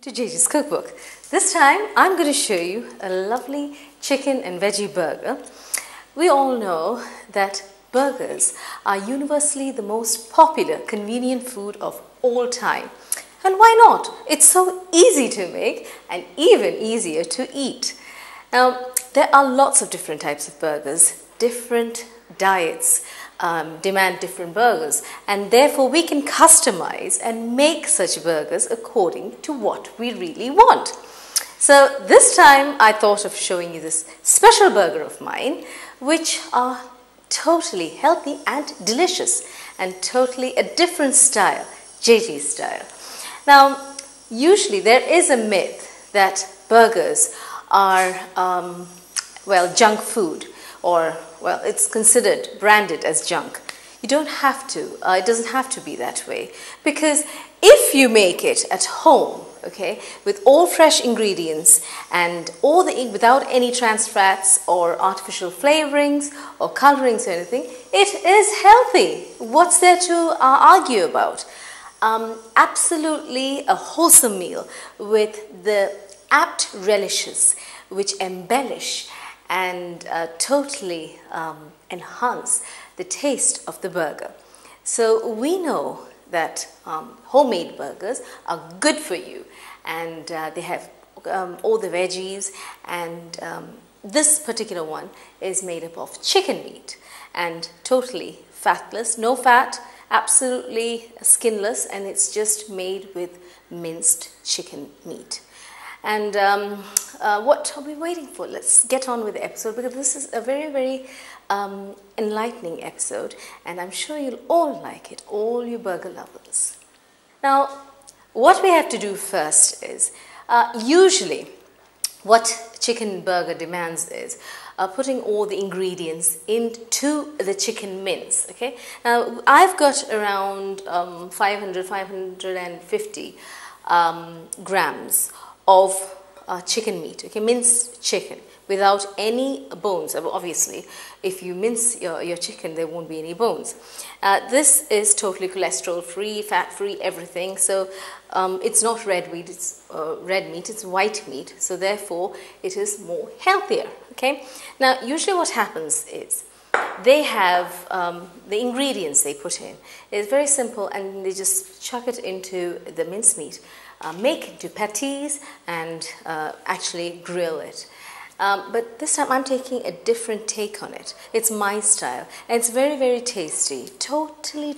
to Jagee's Cookbook. This time I'm going to show you a lovely chicken and veggie burger. We all know that burgers are universally the most popular convenient food of all time. And why not? It's so easy to make and even easier to eat. Now, there are lots of different types of burgers, different diets demand different burgers, and therefore we can customize and make such burgers according to what we really want. So this time I thought of showing you this special burger of mine, which are totally healthy and delicious and totally a different style, Jagee style. Now, usually there is a myth that burgers are junk food, or it's considered branded as junk. You don't have to, it doesn't have to be that way, because if you make it at home, okay, with all fresh ingredients and without any trans fats or artificial flavorings or colorings or anything, it is healthy. What's there to argue about? Absolutely a wholesome meal with the apt relishes which embellish and totally enhance the taste of the burger. So we know that homemade burgers are good for you, and they have all the veggies, and this particular one is made up of chicken meat and totally fatless, no fat, absolutely skinless, and it's just made with minced chicken meat. And what are we waiting for? Let's get on with the episode, because this is a very, very enlightening episode, and I'm sure you'll all like it, all you burger lovers. Now, what we have to do first is, usually what chicken burger demands is putting all the ingredients into the chicken mince, okay? Now, I've got around 550 grams of chicken meat, okay, minced chicken without any bones. Obviously, if you mince your chicken, there won't be any bones. This is totally cholesterol free, fat free, everything. So it's not red meat, it's white meat. So therefore, it is more healthier. Okay. Now, usually what happens is they have the ingredients they put in. It's very simple, and they just chuck it into the mincemeat. Make it into patties and actually grill it. But this time I'm taking a different take on it. It's my style, and it's very, very tasty. Totally,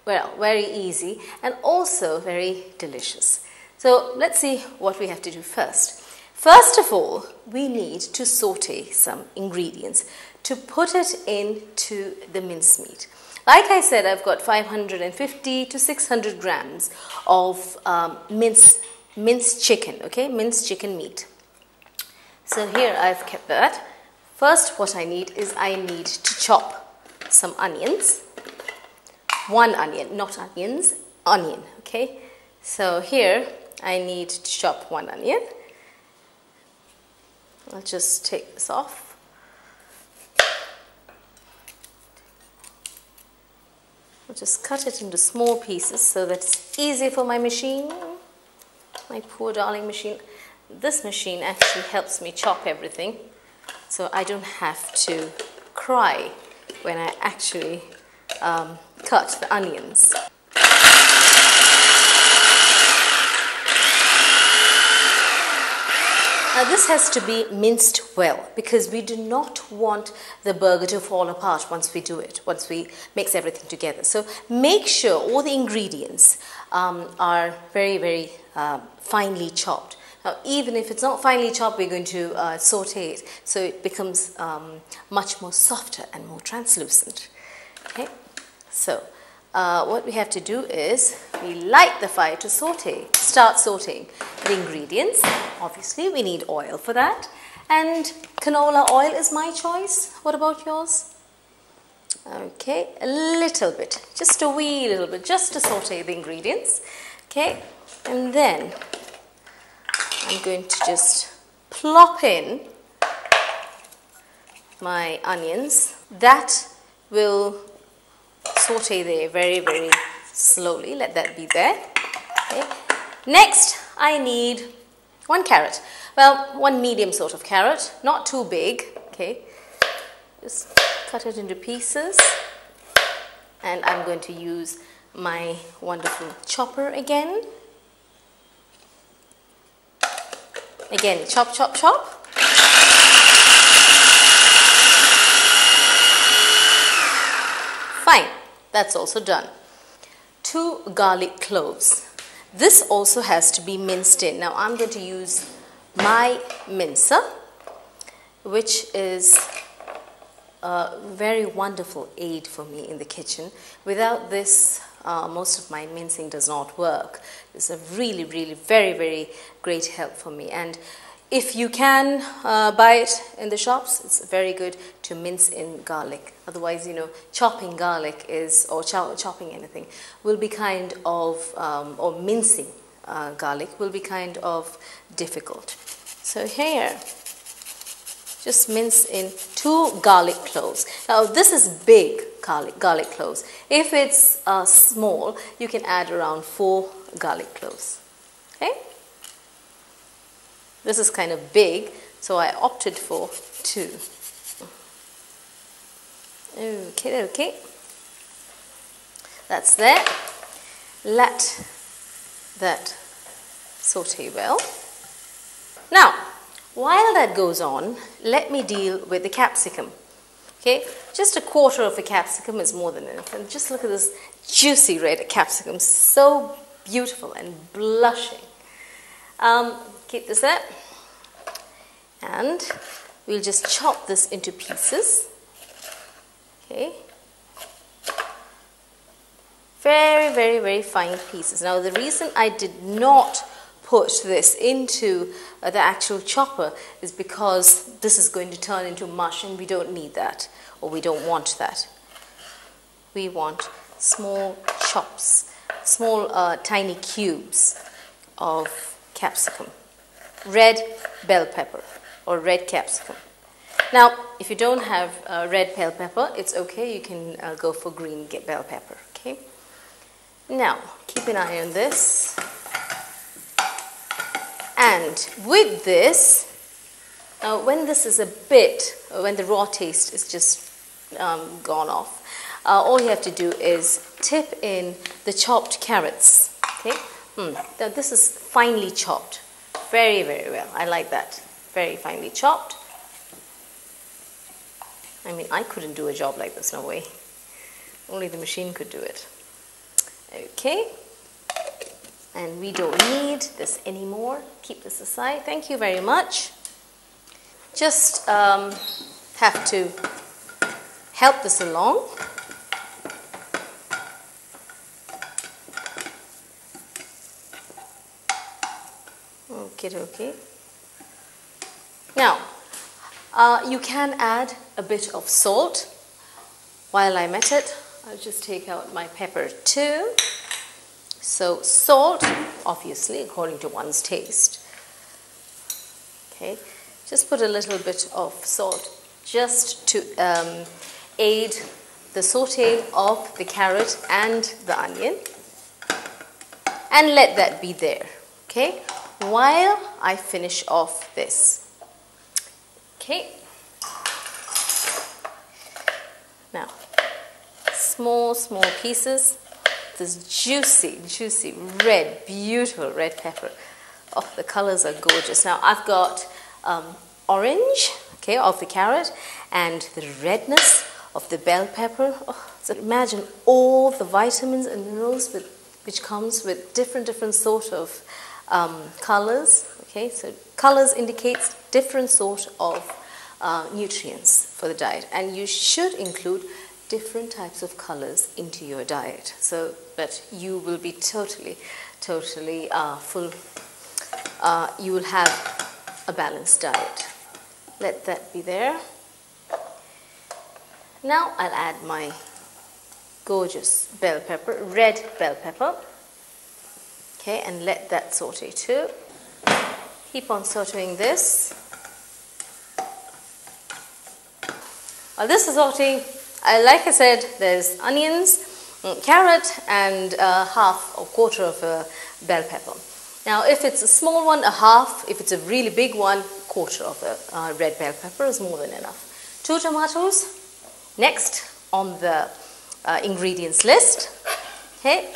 very easy, and also very delicious. So let's see what we have to do first. First of all, we need to saute some ingredients to put it into the mincemeat. Like I said, I've got 550 to 600 grams of minced chicken, okay, minced chicken meat. So here I've kept that. First, what I need to chop some onions. One onion, not onions, onion, okay. So here I need to chop one onion. I'll just take this off. I'll just cut it into small pieces so that it's easy for my machine. My poor darling machine. This machine actually helps me chop everything, so I don't have to cry when I actually cut the onions. Now, this has to be minced well, because we do not want the burger to fall apart once we do it, once we mix everything together. So make sure all the ingredients are very, very finely chopped. Now, even if it's not finely chopped, we're going to saute it so it becomes much more softer and more translucent. Okay, so what we have to do is we light the fire to start sauteing the ingredients. Obviously, we need oil for that, and canola oil is my choice. What about yours? Okay, a little bit, just a wee little bit, just to saute the ingredients. Okay, and then I'm going to just plop in my onions. That will saute there very, very slowly. Let that be there. Okay. Next, I need 1 carrot. Well, 1 medium sort of carrot, not too big. Okay. Just cut it into pieces. And I'm going to use my wonderful chopper again. Again, chop, chop, chop. Fine, that's also done. 2 garlic cloves. This also has to be minced in. Now I'm going to use my mincer, which is a very wonderful aid for me in the kitchen. Without this, most of my mincing does not work. It's a really, really very, very great help for me. And if you can buy it in the shops, it's very good to mince in garlic. Otherwise, you know, chopping garlic is, or chopping anything, will be kind of, or mincing garlic will be kind of difficult. So here, just mince in 2 garlic cloves. Now this is big garlic cloves. If it's small, you can add around 4 garlic cloves. Okay? This is kind of big, so I opted for 2. Okay, okay. That's there. Let that saute well. Now, while that goes on, let me deal with the capsicum. Okay, just 1/4 of a capsicum is more than enough. And just look at this juicy red capsicum, so beautiful and blushing. Keep this there. And we'll just chop this into pieces. Okay. Very, very, very fine pieces. Now, the reason I did not put this into the actual chopper is because this is going to turn into mush and we don't need that, or we don't want that. We want small chops, small tiny cubes of capsicum, red bell pepper or red capsicum. Now, if you don't have red bell pepper, it's okay, you can go for green bell pepper. Okay. Now, keep an eye on this. And with this, when this is a bit, when the raw taste is just gone off, all you have to do is tip in the chopped carrots. Okay. Now this is finely chopped. Very, very well. I like that. Very finely chopped. I mean, I couldn't do a job like this, no way. Only the machine could do it. Okay. And we don't need this anymore. Keep this aside. Thank you very much. Just have to help this along. Okay. Now, you can add a bit of salt. While I'm at it, I'll just take out my pepper too. So salt, obviously, according to one's taste. Okay, just put a little bit of salt just to aid the saute of the carrot and the onion. And let that be there, okay, while I finish off this. Okay. Now, small pieces. This juicy red, beautiful red pepper. Oh, the colors are gorgeous. Now I've got orange, okay, of the carrot, and the redness of the bell pepper. Oh, so imagine all the vitamins and minerals which comes with different sort of colors. Okay, so colors indicates different sort of nutrients for the diet, and you should include different types of colors into your diet so that you will be totally full. You will have a balanced diet. Let that be there. Now I'll add my gorgeous bell pepper, red bell pepper. Okay, and let that saute too. Keep on sauteing this. While this is sauteing, like I said, there's onions carrot and half or quarter of a bell pepper. Now if it's a small one, a half. If it's a really big one, quarter of a red bell pepper is more than enough. 2 tomatoes. Next on the ingredients list. Okay,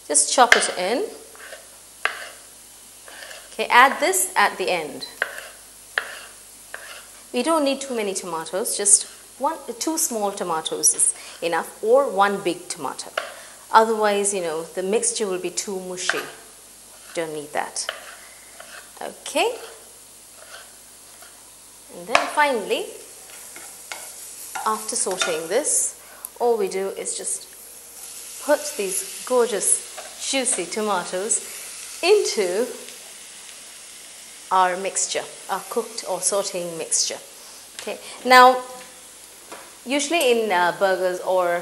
just chop it in. Okay, add this at the end. We don't need too many tomatoes, just 2 small tomatoes is enough, or 1 big tomato. Otherwise, you know, the mixture will be too mushy. Don't need that. Okay. And then finally, after sauteing this, all we do is just put these gorgeous, juicy tomatoes into our mixture, our cooked or sauteing mixture. Okay. Now, usually in burgers or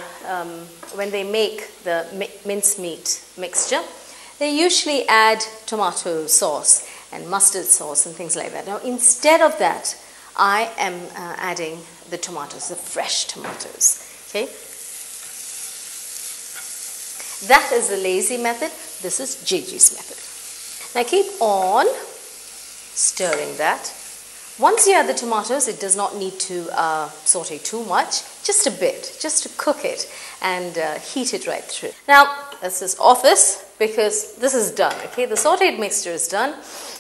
when they make the mincemeat mixture, they usually add tomato sauce and mustard sauce and things like that. Now, instead of that, I am adding the tomatoes, the fresh tomatoes. Okay. That is the lazy method. This is Jagee's method. Now keep on stirring that. Once you add the tomatoes, it does not need to saute too much, just a bit, just to cook it and heat it right through. Now, let's just off this because this is done, okay? The sauteed mixture is done.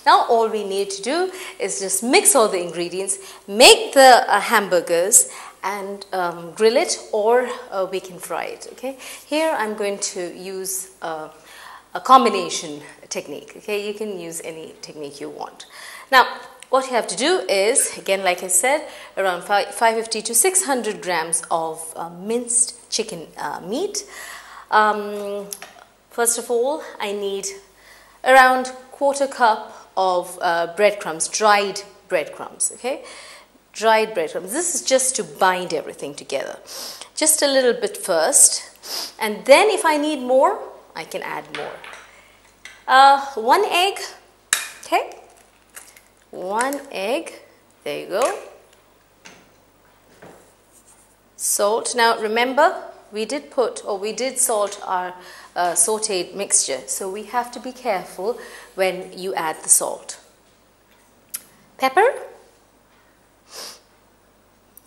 Now, all we need to do is just mix all the ingredients, make the hamburgers and grill it, or we can fry it, okay? Here, I'm going to use a combination technique, okay? You can use any technique you want. Now, what you have to do is, again, like I said, around 550 to 600 grams of minced chicken meat. First of all, I need around quarter cup of breadcrumbs, dried breadcrumbs, okay? Dried breadcrumbs. This is just to bind everything together. Just a little bit first, and then if I need more, I can add more. 1 egg, okay? 1 egg, there you go. Salt. Now remember, we did salt our sauteed mixture, so we have to be careful when you add the salt. Pepper.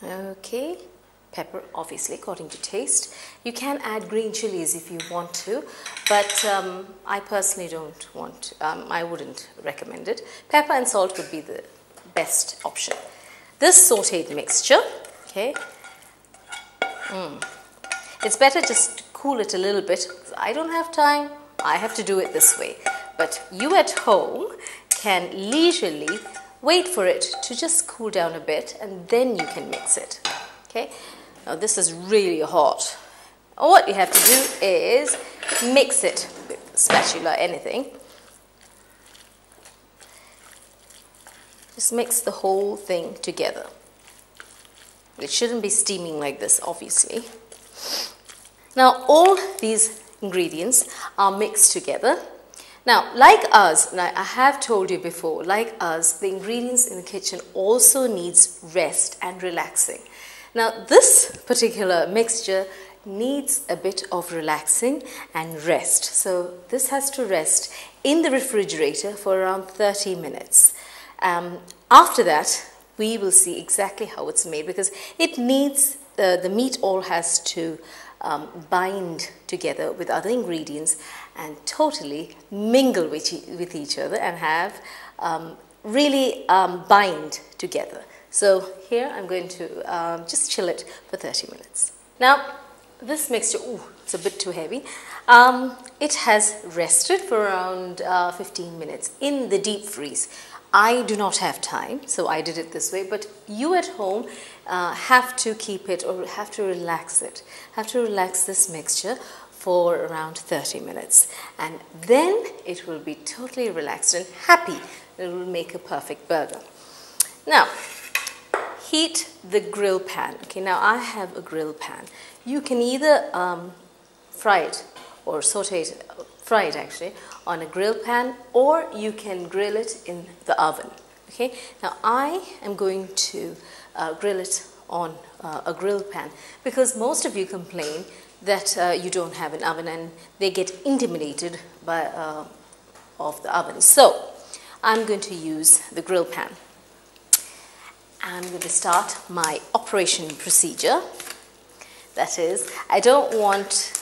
Okay, pepper obviously according to taste. You can add green chilies if you want to, but I personally don't want, I wouldn't recommend it. Pepper and salt would be the best option. This sauteed mixture, okay, it's better just to cool it a little bit. I don't have time, I have to do it this way. But you at home can leisurely wait for it to just cool down a bit and then you can mix it. Okay, now this is really hot. What you have to do is mix it with a spatula, anything. Just mix the whole thing together. It shouldn't be steaming like this, obviously. Now all these ingredients are mixed together. Now, like us, and I have told you before, like us, the ingredients in the kitchen also needs rest and relaxing. Now, this particular mixture needs a bit of relaxing and rest. So, this has to rest in the refrigerator for around 30 minutes. After that, we will see exactly how it's made because it needs, the meat all has to bind together with other ingredients and totally mingle with each other and have really bind together. So here I'm going to just chill it for 30 minutes. Now this mixture, it's a bit too heavy. It has rested for around 15 minutes in the deep freeze. I do not have time, so I did it this way, but you at home have to keep it or have to relax it. Have to relax this mixture for around 30 minutes and then it will be totally relaxed and happy. It will make a perfect burger. Now, heat the grill pan. Okay, now I have a grill pan. You can either fry it or saute it, fry it actually, on a grill pan, or you can grill it in the oven. Okay, now I am going to grill it on a grill pan because most of you complain that you don't have an oven and they get intimidated by of the oven. So I'm going to use the grill pan. I'm going to start my operation procedure. That is, I don't want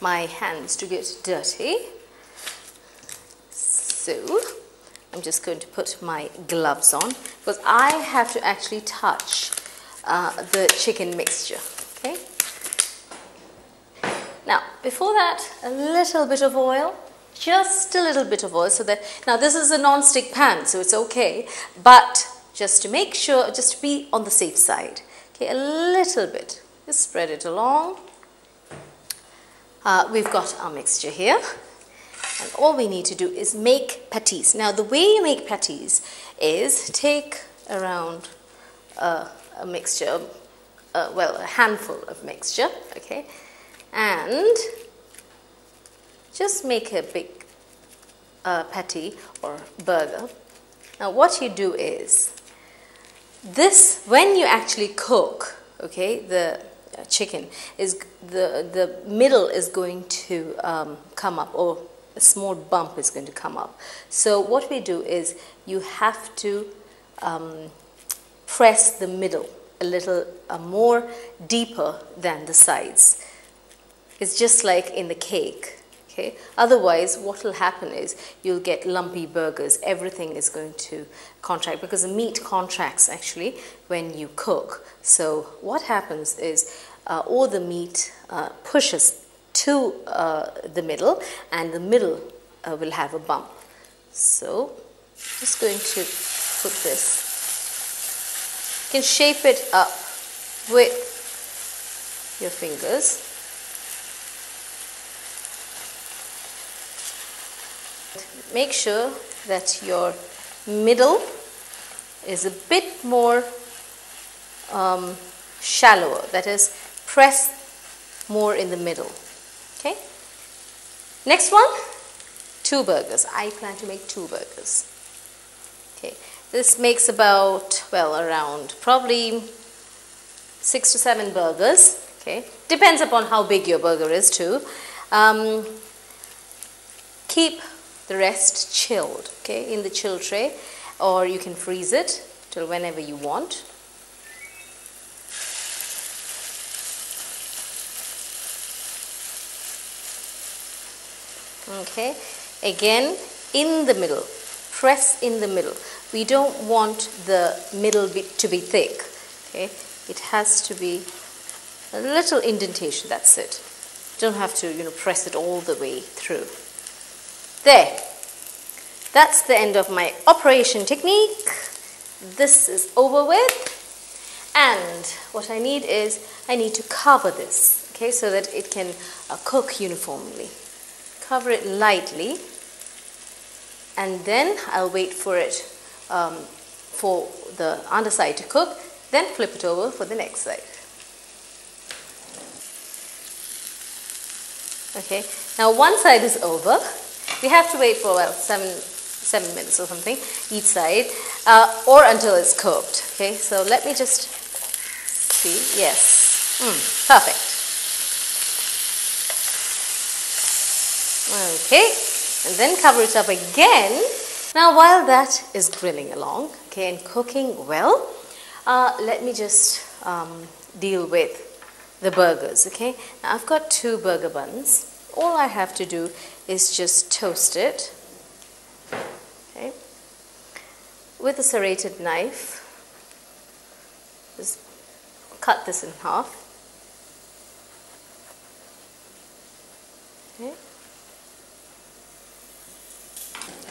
my hands to get dirty. So I'm just going to put my gloves on because I have to actually touch the chicken mixture. Okay. Now, before that, a little bit of oil, just a little bit of oil, so that, now this is a non-stick pan, so it's okay, but just to make sure, just to be on the safe side, okay, a little bit, just spread it along. We've got our mixture here, and all we need to do is make patties. Now, the way you make patties is take around a mixture, well, a handful of mixture, okay, and just make a big patty or burger. Now what you do is, this, when you actually cook, okay, the chicken, is the middle is going to come up, or a small bump is going to come up. So what we do is, you have to press the middle a little more deeper than the sides. It's just like in the cake, okay? Otherwise, what will happen is you'll get lumpy burgers. Everything is going to contract because the meat contracts actually when you cook. So what happens is all the meat pushes to the middle, and the middle will have a bump. So just going to put this. You can shape it up with your fingers. Make sure that your middle is a bit more shallower, that is, press more in the middle. Okay. Next one, 2 burgers. I plan to make 2 burgers. Okay. This makes about, well, around probably 6 to 7 burgers. Okay. Depends upon how big your burger is too. Keep the rest chilled, okay, in the chill tray, or you can freeze it till whenever you want. Okay, again, in the middle, press in the middle. We don't want the middle bit to be thick, okay, it has to be a little indentation, that's it. Don't have to, you know, press it all the way through. There, that's the end of my operation technique. This is over with, and what I need is, I need to cover this, okay, so that it can cook uniformly. Cover it lightly, and then I'll wait for it, for the underside to cook, then flip it over for the next side. Okay, now one side is over. We have to wait for, well, 7 minutes or something each side, or until it's cooked. Okay, so let me just see. Yes, perfect. Okay, and then cover it up again. Now while that is grilling along, okay, and cooking well, let me just deal with the burgers. Okay, now I've got 2 burger buns. All I have to do is just toast it, okay, with a serrated knife. Just cut this in half. Okay.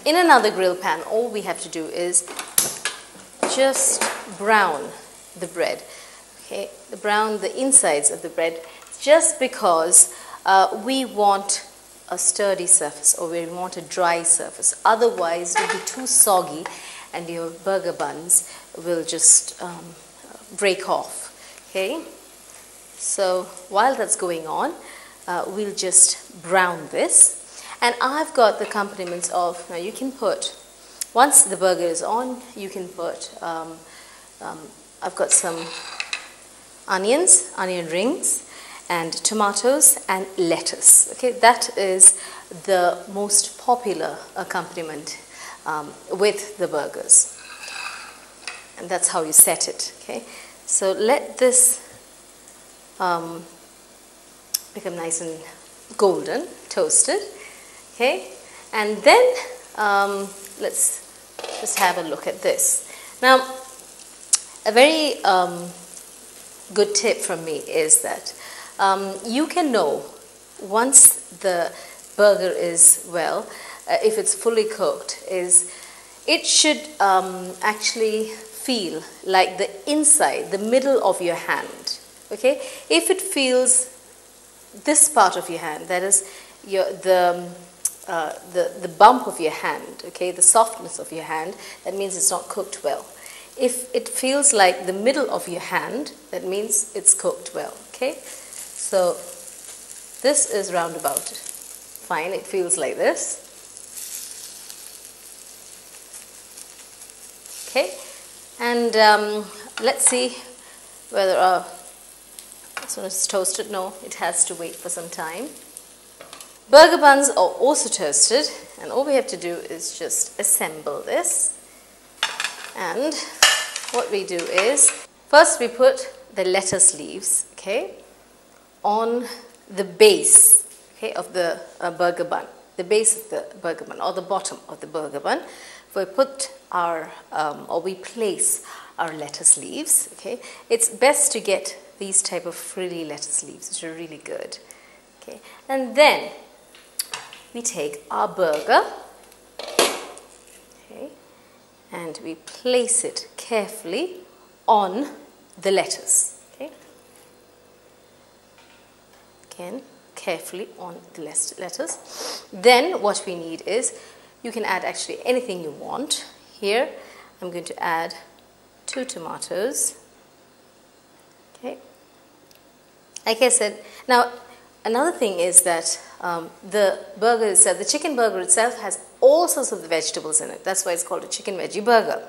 In another grill pan, all we have to do is just brown the bread. Okay, brown the insides of the bread, just because we want a sturdy surface, or we want a dry surface. Otherwise, it will be too soggy, and your burger buns will just break off. Okay, so while that's going on, we'll just brown this. And I've got the accompaniments of, now you can put, once the burger is on, you can put, I've got some onion rings, and tomatoes and lettuce. Okay, that is the most popular accompaniment with the burgers. And that's how you set it. Okay, so let this become nice and golden, toasted. Okay, and then let's just have a look at this. Now, a very good tip from me is that you can know once the burger is if it's fully cooked, is it should actually feel like the inside, the middle of your hand. Okay, if it feels this part of your hand, that is the bump of your hand, okay, the softness of your hand, that means it's not cooked well. If it feels like the middle of your hand, that means it's cooked well. Okay, so this is roundabout fine. It feels like this. Okay, and let's see whether this one is toasted. No, it has to wait for some time. Burger buns are also toasted, and all we have to do is just assemble this. And what we do is, first we put the lettuce leaves, okay, on the base, okay, of the burger bun, the base of the burger bun, or the bottom of the burger bun. We put our, or we place our lettuce leaves, okay. It's best to get these type of frilly lettuce leaves, which are really good, okay. And then we take our burger, okay, and we place it carefully on the lettuce, okay. Again, carefully on the lettuce. Then what we need is, you can add actually anything you want. Here, I'm going to add 2 tomatoes, okay. Like I said, now another thing is that the burger itself, the chicken burger itself, has all sorts of the vegetables in it. That's why it's called a chicken veggie burger.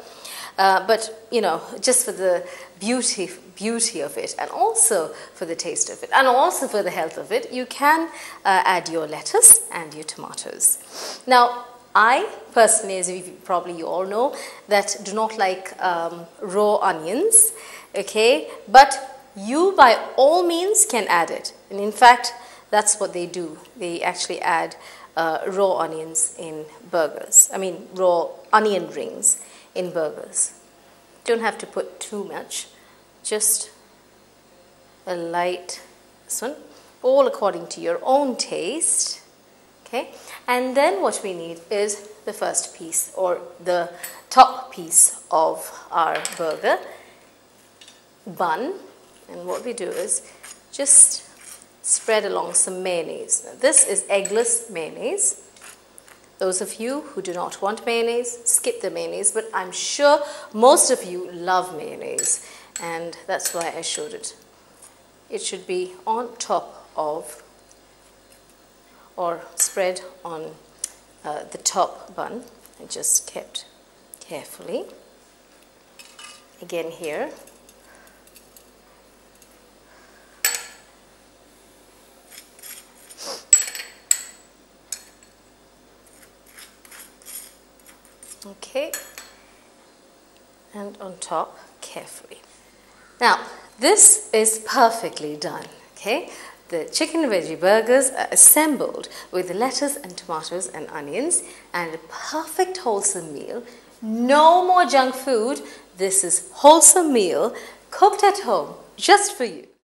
But you know, just for the beauty of it, and also for the taste of it, and also for the health of it, you can add your lettuce and your tomatoes. Now, I personally, as you probably all know, that do not like raw onions, okay, but you by all means can add it. And in fact, that's what they do. They actually add raw onions in burgers. I mean, raw onion rings in burgers. Don't have to put too much, just a light, this one, all according to your own taste. Okay, and then what we need is the first piece, or the top piece of our burger bun. And what we do is just spread along some mayonnaise. Now, this is eggless mayonnaise. Those of you who do not want mayonnaise, skip the mayonnaise, but I'm sure most of you love mayonnaise, and that's why I showed it. It should be on top of, or spread on the top bun, and just kept carefully. Again here. Okay, and on top carefully. Now, this is perfectly done, okay? The chicken veggie burgers are assembled with lettuce and tomatoes and onions, and a perfect wholesome meal. No more junk food. This is wholesome meal cooked at home just for you.